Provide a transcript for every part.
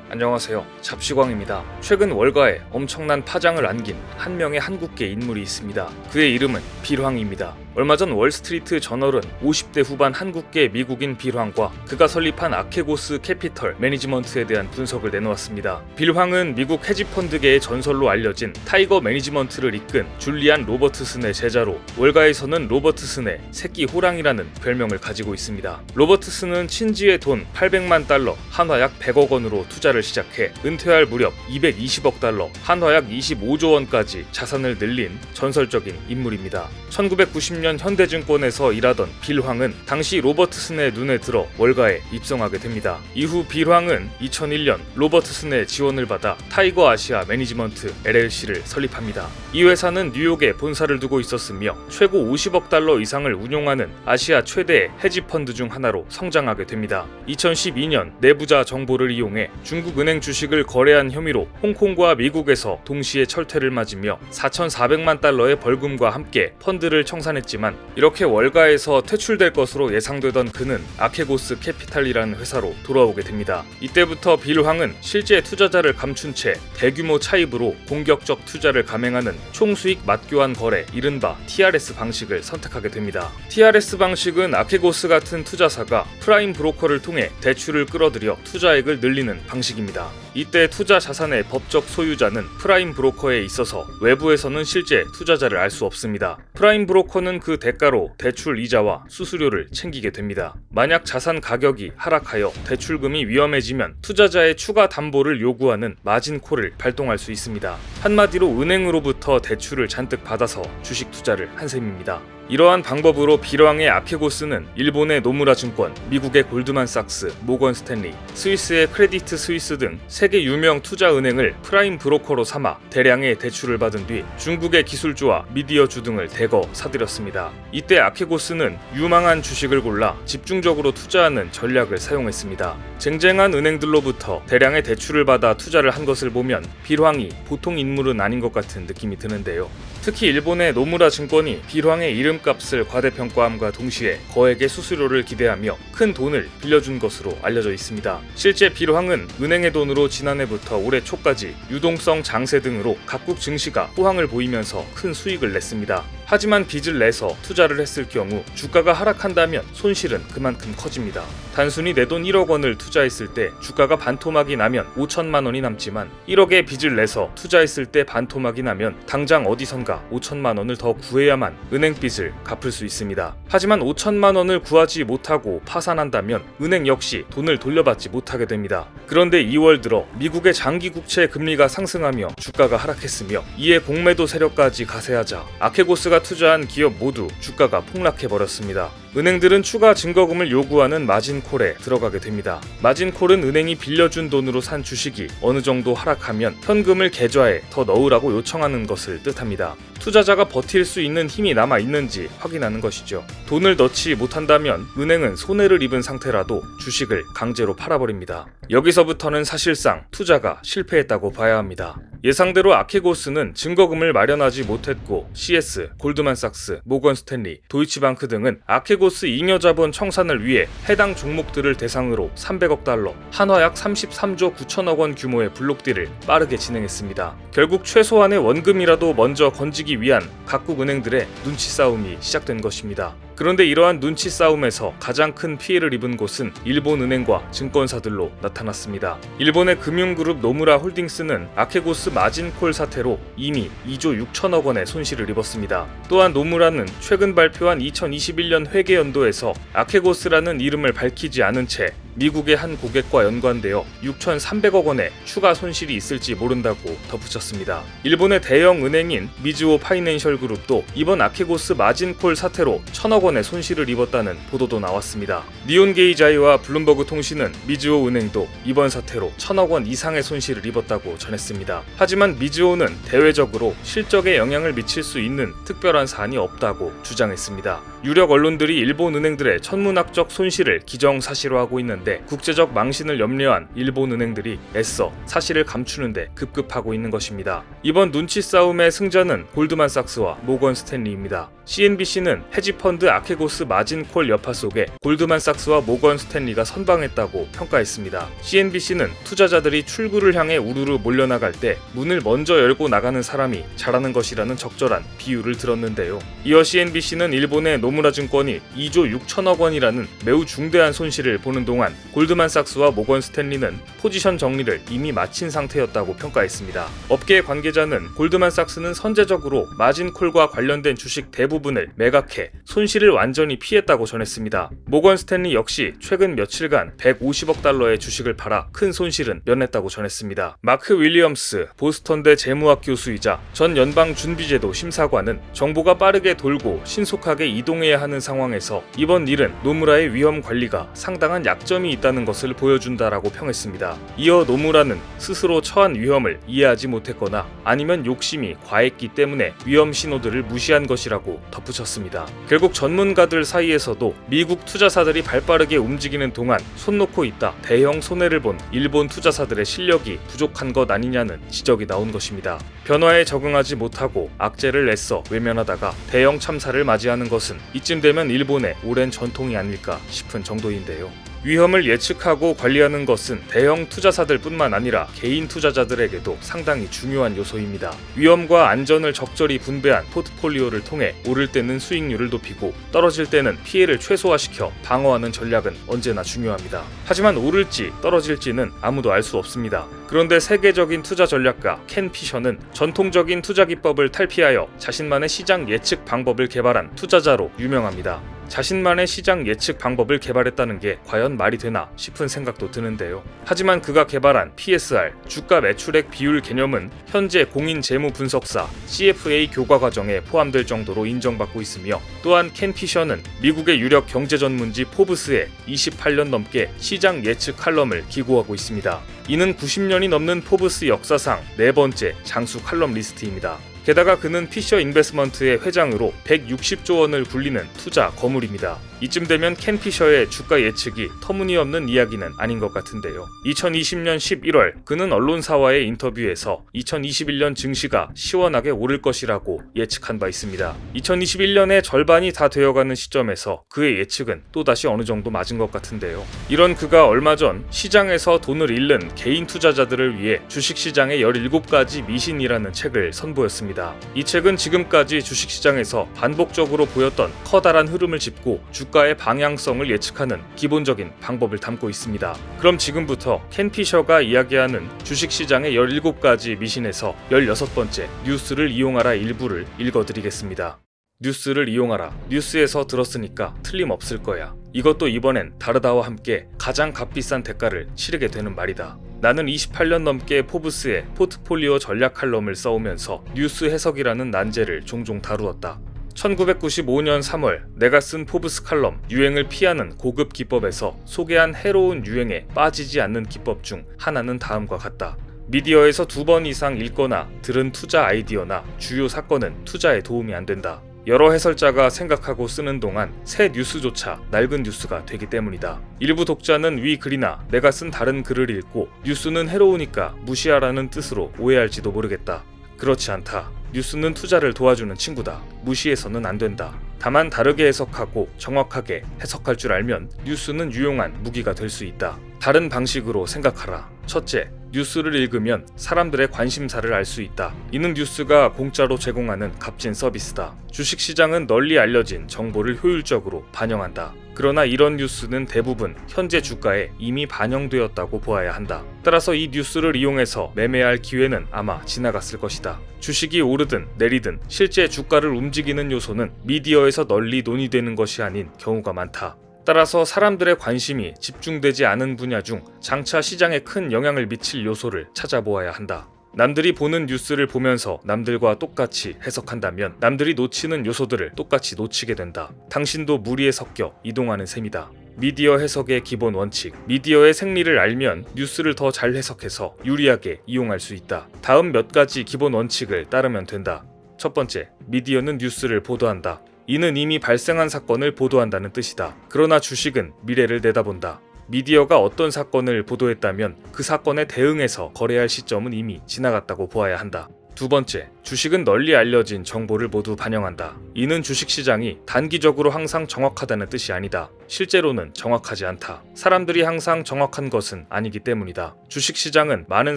안녕하세요. 잡시광입니다. 최근 월가에 엄청난 파장을 안긴 한 명의 한국계 인물이 있습니다. 그의 이름은 빌황입니다. 얼마 전 월스트리트 저널은 50대 후반 한국계 미국인 빌황과 그가 설립한 아케고스 캐피털 매니지먼트에 대한 분석을 내놓았습니다. 빌황은 미국 헤지펀드계의 전설로 알려진 타이거 매니지먼트를 이끈 줄리안 로버트슨의 제자로 월가에서는 로버트슨의 새끼 호랑이라는 별명을 가지고 있습니다. 로버트슨은 친지의 돈 800만 달러, 한화 약 100억 원으로 투자를 시작해 은퇴할 무렵 220억 달러, 한화 약 25조 원까지 자산을 늘린 전설적인 인물입니다. 1990년 현대증권에서 일하던 빌황은 당시 로버트슨의 눈에 들어 월가에 입성하게 됩니다. 이후 빌황은 2001년 로버트슨의 지원을 받아 타이거 아시아 매니지먼트 LLC를 설립합니다. 이 회사는 뉴욕에 본사를 두고 있었으며 최고 50억 달러 이상을 운용하는 아시아 최대의 헤지펀드 중 하나로 성장하게 됩니다. 2012년 내부자 정보를 이용해 중국 은행 주식을 거래한 혐의로 홍콩과 미국에서 동시에 철퇴를 맞으며 4,400만 달러의 벌금과 함께 펀드를 청산했지만 이렇게 월가에서 퇴출될 것으로 예상되던 그는 아케고스 캐피탈이라는 회사로 돌아오게 됩니다. 이때부터 빌황은 실제 투자자를 감춘 채 대규모 차입으로 공격적 투자를 감행하는 총수익 맞교환 거래, 이른바 TRS 방식을 선택하게 됩니다. TRS 방식은 아케고스 같은 투자사가 프라임 브로커를 통해 대출을 끌어들여 투자액을 늘리는 방식입니다. 이때 투자 자산의 법적 소유자는 프라임 브로커에 있어서 외부에서는 실제 투자자를 알 수 없습니다. 프라임 브로커는 그 대가로 대출 이자와 수수료를 챙기게 됩니다. 만약 자산 가격이 하락하여 대출금이 위험해지면 투자자의 추가 담보를 요구하는 마진콜을 발동할 수 있습니다. 한마디로 은행으로부터 대출을 잔뜩 받아서 주식 투자를 한 셈입니다. 이러한 방법으로 빌황의 아케고스는 일본의 노무라 증권, 미국의 골드만삭스, 모건 스탠리, 스위스의 크레디트 스위스 등 세계 유명 투자은행을 프라임 브로커로 삼아 대량의 대출을 받은 뒤 중국의 기술주와 미디어주 등을 대거 사들였습니다. 이때 아케고스는 유망한 주식을 골라 집중적으로 투자하는 전략을 사용했습니다. 쟁쟁한 은행들로부터 대량의 대출을 받아 투자를 한 것을 보면 빌황이 보통 인물은 아닌 것 같은 느낌이 드는데요. 특히 일본의 노무라 증권이 빌황의 이름값을 과대평가함과 동시에 거액의 수수료를 기대하며 큰 돈을 빌려준 것으로 알려져 있습니다. 실제 빌황은 은행의 돈으로 지난해부터 올해 초까지 유동성 장세 등으로 각국 증시가 호황을 보이면서 큰 수익을 냈습니다. 하지만 빚을 내서 투자를 했을 경우 주가가 하락한다면 손실은 그만큼 커집니다. 단순히 내 돈 1억 원을 투자했을 때 주가가 반토막이 나면 5천만 원이 남지만 1억의 빚을 내서 투자했을 때 반토막이 나면 당장 어디선가 5천만 원을 더 구해야만 은행빚을 갚을 수 있습니다. 하지만 5천만 원을 구하지 못하고 파산한다면 은행 역시 돈을 돌려받지 못하게 됩니다. 그런데 2월 들어 미국의 장기 국채 금리가 상승하며 주가가 하락했으며 이에 공매도 세력까지 가세하자 아케고스가 투자한 기업 모두 주가가 폭락해버렸습니다. 은행들은 추가 증거금을 요구하는 마진콜에 들어가게 됩니다. 마진콜은 은행이 빌려준 돈으로 산 주식이 어느 정도 하락하면 현금을 계좌에 더 넣으라고 요청하는 것을 뜻합니다. 투자자가 버틸 수 있는 힘이 남아 있는지 확인하는 것이죠. 돈을 넣지 못한다면 은행은 손해를 입은 상태라도 주식을 강제로 팔아버립니다. 여기서부터는 사실상 투자가 실패했다고 봐야 합니다. 예상대로 아케고스는 증거금을 마련하지 못했고 CS, 골드만삭스, 모건 스탠리, 도이치방크 등은 아케고스 잉여자본 청산을 위해 해당 종목들을 대상으로 300억 달러, 한화 약 33조 9천억 원 규모의 블록딜을 빠르게 진행했습니다. 결국 최소한의 원금이라도 먼저 건지기 위한 각국 은행들의 눈치 싸움이 시작된 것입니다. 그런데 이러한 눈치 싸움에서 가장 큰 피해를 입은 곳은 일본 은행과 증권사들로 나타났습니다. 일본의 금융그룹 노무라 홀딩스는 아케고스 마진콜 사태로 이미 2조 6천억 원의 손실을 입었습니다. 또한 노무라는 최근 발표한 2021년 회계연도에서 아케고스라는 이름을 밝히지 않은 채 미국의 한 고객과 연관되어 6,300억 원의 추가 손실이 있을지 모른다고 덧붙였습니다. 일본의 대형 은행인 미즈호 파이낸셜 그룹도 이번 아케고스 마진콜 사태로 1,000억 원의 손실을 입었다는 보도도 나왔습니다. 니온게이자이와 블룸버그 통신은 미즈호 은행도 이번 사태로 1,000억 원 이상의 손실을 입었다고 전했습니다. 하지만 미즈호는 대외적으로 실적에 영향을 미칠 수 있는 특별한 사안이 없다고 주장했습니다. 유력 언론들이 일본 은행들의 천문학적 손실을 기정사실화하고 있는데 국제적 망신을 염려한 일본 은행들이 애써 사실을 감추는데 급급하고 있는 것입니다. 이번 눈치 싸움의 승자는 골드만삭스와 모건 스탠리입니다. CNBC는 헤지펀드 아케고스 마진콜 여파 속에 골드만삭스와 모건 스탠리가 선방했다고 평가했습니다. CNBC는 투자자들이 출구를 향해 우르르 몰려나갈 때 문을 먼저 열고 나가는 사람이 잘하는 것이라는 적절한 비유를 들었는데요. 이어 CNBC는 일본의 노무라 증권이 2조 6천억 원이라는 매우 중대한 손실을 보는 동안 골드만삭스와 모건 스탠리는 포지션 정리를 이미 마친 상태였다고 평가했습니다. 업계 관계자는 골드만삭스는 선제적으로 마진콜과 관련된 주식 대부분을 매각해 손실을 완전히 피했다고 전했습니다. 모건 스탠리 역시 최근 며칠간 150억 달러의 주식을 팔아 큰 손실은 면했다고 전했습니다. 마크 윌리엄스 보스턴대 재무학 교수이자 전 연방준비제도 심사관은 정보가 빠르게 돌고 신속하게 이동해야 하는 상황에서 이번 일은 노무라의 위험 관리가 상당한 약점이 있다는 것을 보여준다라고 평했습니다. 이어 노무라는 스스로 처한 위험을 이해하지 못했거나 아니면 욕심이 과했기 때문에 위험 신호들을 무시한 것이라고 덧붙였습니다. 결국 전문가들 사이에서도 미국 투자사들이 발빠르게 움직이는 동안 손 놓고 있다 대형 손해를 본 일본 투자사들의 실력이 부족한 것 아니냐는 지적이 나온 것입니다. 변화에 적응하지 못하고 악재를 애써 외면하다가 대형 참사를 맞이하는 것은 이쯤 되면 일본의 오랜 전통이 아닐까 싶은 정도인데요. 위험을 예측하고 관리하는 것은 대형 투자사들뿐만 아니라 개인 투자자들에게도 상당히 중요한 요소입니다. 위험과 안전을 적절히 분배한 포트폴리오를 통해 오를 때는 수익률을 높이고 떨어질 때는 피해를 최소화시켜 방어하는 전략은 언제나 중요합니다. 하지만 오를지 떨어질지는 아무도 알 수 없습니다. 그런데 세계적인 투자 전략가 켄 피셔는 전통적인 투자 기법을 탈피하여 자신만의 시장 예측 방법을 개발한 투자자로 유명합니다. 자신만의 시장 예측 방법을 개발했다는 게 과연 말이 되나 싶은 생각도 드는데요. 하지만 그가 개발한 PSR, 주가 매출액 비율 개념은 현재 공인 재무 분석사 CFA 교과 과정에 포함될 정도로 인정받고 있으며 또한 켄 피셔는 미국의 유력 경제 전문지 포브스에 28년 넘게 시장 예측 칼럼을 기고하고 있습니다. 이는 90년이 넘는 포브스 역사상 네 번째 장수 칼럼 리스트입니다. 게다가 그는 피셔 인베스먼트의 회장으로 160조 원을 굴리는 투자 거물입니다. 이쯤 되면 켄 피셔의 주가 예측이 터무니없는 이야기는 아닌 것 같은데요. 2020년 11월 그는 언론사와의 인터뷰에서 2021년 증시가 시원하게 오를 것이라고 예측한 바 있습니다. 2021년의 절반이 다 되어가는 시점에서 그의 예측은 또다시 어느 정도 맞은 것 같은데요. 이런 그가 얼마 전 시장에서 돈을 잃는 개인 투자자들을 위해 주식시장의 17가지 미신이라는 책을 선보였습니다. 이 책은 지금까지 주식시장에서 반복적으로 보였던 커다란 흐름을 짚고 주가의 방향성을 예측하는 기본적인 방법을 담고 있습니다. 그럼 지금부터 켄 피셔가 이야기하는 주식시장의 17가지 미신에서 16번째 뉴스를 이용하라 일부를 읽어드리겠습니다. 뉴스를 이용하라. 뉴스에서 들었으니까 틀림없을 거야. 이것도 이번엔 다르다와 함께 가장 값비싼 대가를 치르게 되는 말이다. 나는 28년 넘게 포브스의 포트폴리오 전략 칼럼을 써오면서 뉴스 해석이라는 난제를 종종 다루었다. 1995년 3월 내가 쓴 포브스 칼럼 유행을 피하는 고급 기법에서 소개한 해로운 유행에 빠지지 않는 기법 중 하나는 다음과 같다. 미디어에서 2번 이상 읽거나 들은 투자 아이디어나 주요 사건은 투자에 도움이 안 된다. 여러 해설자가 생각하고 쓰는 동안 새 뉴스조차 낡은 뉴스가 되기 때문이다. 일부 독자는 위 글이나 내가 쓴 다른 글을 읽고 뉴스는 해로우니까 무시하라는 뜻으로 오해할지도 모르겠다. 그렇지 않다. 뉴스는 투자를 도와주는 친구다. 무시해서는 안 된다. 다만 다르게 해석하고 정확하게 해석할 줄 알면 뉴스는 유용한 무기가 될 수 있다. 다른 방식으로 생각하라. 첫째, 뉴스를 읽으면 사람들의 관심사를 알 수 있다. 이는 뉴스가 공짜로 제공하는 값진 서비스다. 주식시장은 널리 알려진 정보를 효율적으로 반영한다. 그러나 이런 뉴스는 대부분 현재 주가에 이미 반영되었다고 보아야 한다. 따라서 이 뉴스를 이용해서 매매할 기회는 아마 지나갔을 것이다. 주식이 오르든 내리든 실제 주가를 움직이는 요소는 미디어에서 널리 논의되는 것이 아닌 경우가 많다. 따라서 사람들의 관심이 집중되지 않은 분야 중 장차 시장에 큰 영향을 미칠 요소를 찾아보아야 한다. 남들이 보는 뉴스를 보면서 남들과 똑같이 해석한다면 남들이 놓치는 요소들을 똑같이 놓치게 된다. 당신도 무리에 섞여 이동하는 셈이다. 미디어 해석의 기본 원칙, 미디어의 생리를 알면 뉴스를 더 잘 해석해서 유리하게 이용할 수 있다. 다음 몇 가지 기본 원칙을 따르면 된다. 첫 번째, 미디어는 뉴스를 보도한다. 이는 이미 발생한 사건을 보도한다는 뜻이다. 그러나 주식은 미래를 내다본다. 미디어가 어떤 사건을 보도했다면 그 사건에 대응해서 거래할 시점은 이미 지나갔다고 보아야 한다. 두 번째, 주식은 널리 알려진 정보를 모두 반영한다. 이는 주식시장이 단기적으로 항상 정확하다는 뜻이 아니다. 실제로는 정확하지 않다. 사람들이 항상 정확한 것은 아니기 때문이다. 주식시장은 많은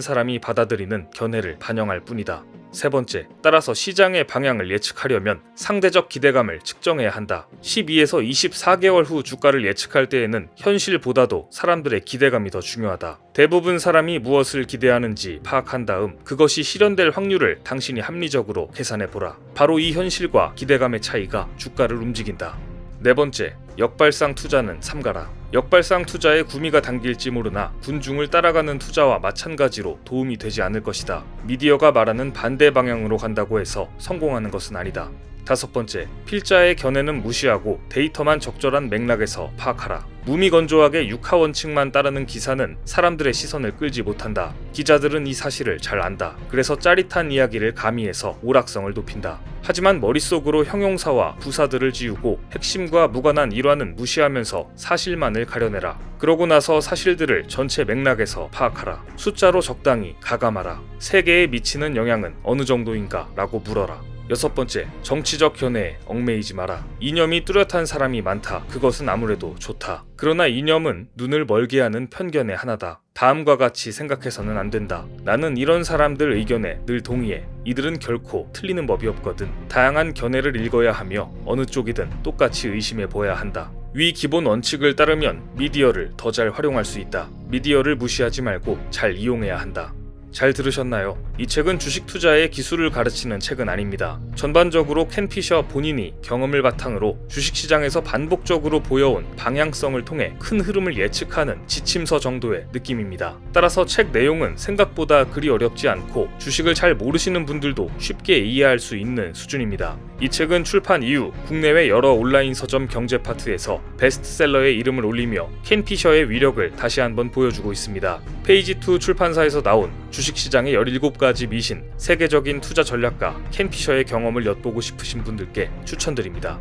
사람이 받아들이는 견해를 반영할 뿐이다. 세 번째, 따라서 시장의 방향을 예측하려면 상대적 기대감을 측정해야 한다. 12에서 24개월 후 주가를 예측할 때에는 현실보다도 사람들의 기대감이 더 중요하다. 대부분 사람이 무엇을 기대하는지 파악한 다음 그것이 실현될 확률을 당신이 합리적으로 계산해보라. 바로 이 현실과 기대감의 차이가 주가를 움직인다. 네 번째, 역발상 투자는 삼가라. 역발상 투자에 구미가 당길지 모르나 군중을 따라가는 투자와 마찬가지로 도움이 되지 않을 것이다. 미디어가 말하는 반대 방향으로 간다고 해서 성공하는 것은 아니다. 다섯 번째, 필자의 견해는 무시하고 데이터만 적절한 맥락에서 파악하라. 무미건조하게 육하 원칙만 따르는 기사는 사람들의 시선을 끌지 못한다. 기자들은 이 사실을 잘 안다. 그래서 짜릿한 이야기를 가미해서 오락성을 높인다. 하지만 머릿속으로 형용사와 부사들을 지우고 핵심과 무관한 일화는 무시하면서 사실만을 가려내라. 그러고 나서 사실들을 전체 맥락에서 파악하라. 숫자로 적당히 가감하라. 세계에 미치는 영향은 어느 정도인가? 라고 물어라. 여섯 번째, 정치적 견해에 얽매이지 마라. 이념이 뚜렷한 사람이 많다. 그것은 아무래도 좋다. 그러나 이념은 눈을 멀게 하는 편견의 하나다. 다음과 같이 생각해서는 안 된다. 나는 이런 사람들 의견에 늘 동의해. 이들은 결코 틀리는 법이 없거든. 다양한 견해를 읽어야 하며 어느 쪽이든 똑같이 의심해 보아야 한다. 위 기본 원칙을 따르면 미디어를 더 잘 활용할 수 있다. 미디어를 무시하지 말고 잘 이용해야 한다. 잘 들으셨나요? 이 책은 주식 투자의 기술을 가르치는 책은 아닙니다. 전반적으로 켄 피셔 본인이 경험을 바탕으로 주식시장에서 반복적으로 보여온 방향성을 통해 큰 흐름을 예측하는 지침서 정도의 느낌입니다. 따라서 책 내용은 생각보다 그리 어렵지 않고 주식을 잘 모르시는 분들도 쉽게 이해할 수 있는 수준입니다. 이 책은 출판 이후 국내외 여러 온라인 서점 경제 파트에서 베스트셀러에 이름을 올리며 켄 피셔의 위력을 다시 한번 보여주고 있습니다. 페이지2 출판사에서 나온 주식시장의 17가지 미신, 세계적인 투자 전략가 켄 피셔의 경험을 엿보고 싶으신 분들께 추천드립니다.